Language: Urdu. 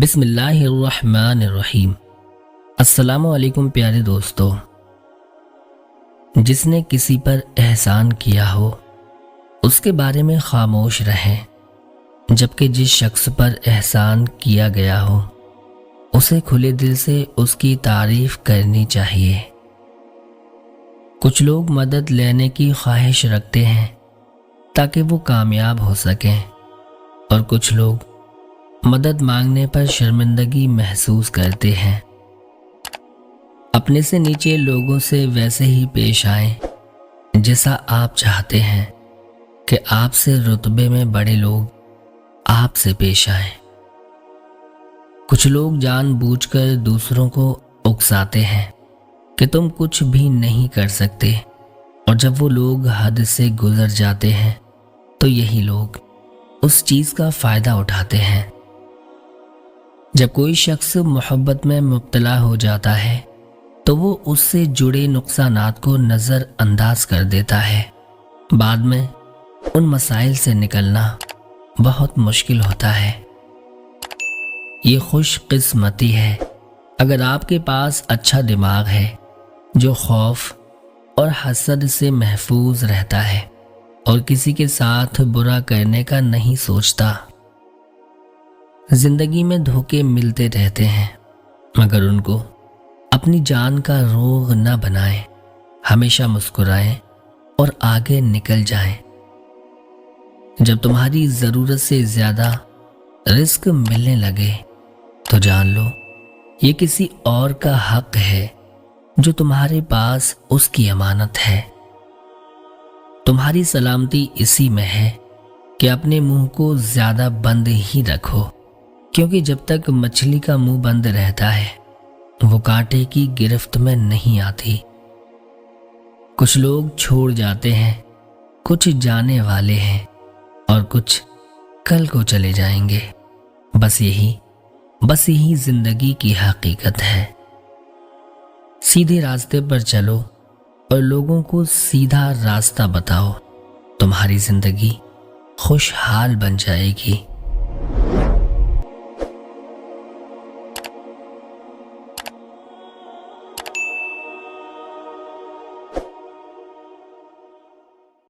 بسم اللہ الرحمن الرحیم۔ السلام علیکم پیارے دوستو۔ جس نے کسی پر احسان کیا ہو اس کے بارے میں خاموش رہیں، جبکہ جس شخص پر احسان کیا گیا ہو اسے کھلے دل سے اس کی تعریف کرنی چاہیے۔ کچھ لوگ مدد لینے کی خواہش رکھتے ہیں تاکہ وہ کامیاب ہو سکیں، اور کچھ لوگ مدد مانگنے پر شرمندگی محسوس کرتے ہیں۔ اپنے سے نیچے لوگوں سے ویسے ہی پیش آئیں جیسا آپ چاہتے ہیں کہ آپ سے رتبے میں بڑے لوگ آپ سے پیش آئیں۔ کچھ لوگ جان بوجھ کر دوسروں کو اکساتے ہیں کہ تم کچھ بھی نہیں کر سکتے، اور جب وہ لوگ حد سے گزر جاتے ہیں تو یہی لوگ اس چیز کا فائدہ اٹھاتے ہیں۔ جب کوئی شخص محبت میں مبتلا ہو جاتا ہے تو وہ اس سے جڑے نقصانات کو نظر انداز کر دیتا ہے۔ بعد میں ان مسائل سے نکلنا بہت مشکل ہوتا ہے۔ یہ خوش قسمتی ہے اگر آپ کے پاس اچھا دماغ ہے جو خوف اور حسد سے محفوظ رہتا ہے اور کسی کے ساتھ برا کرنے کا نہیں سوچتا۔ زندگی میں دھوکے ملتے رہتے ہیں، مگر ان کو اپنی جان کا روغ نہ بنائیں۔ ہمیشہ مسکرائیں اور آگے نکل جائیں۔ جب تمہاری ضرورت سے زیادہ رزق ملنے لگے تو جان لو یہ کسی اور کا حق ہے جو تمہارے پاس اس کی امانت ہے۔ تمہاری سلامتی اسی میں ہے کہ اپنے منہ کو زیادہ بند ہی رکھو، کیونکہ جب تک مچھلی کا منہ بند رہتا ہے وہ کانٹے کی گرفت میں نہیں آتی۔ کچھ لوگ چھوڑ جاتے ہیں، کچھ جانے والے ہیں اور کچھ کل کو چلے جائیں گے۔ بس یہی زندگی کی حقیقت ہے۔ سیدھے راستے پر چلو اور لوگوں کو سیدھا راستہ بتاؤ، تمہاری زندگی خوشحال بن جائے گی۔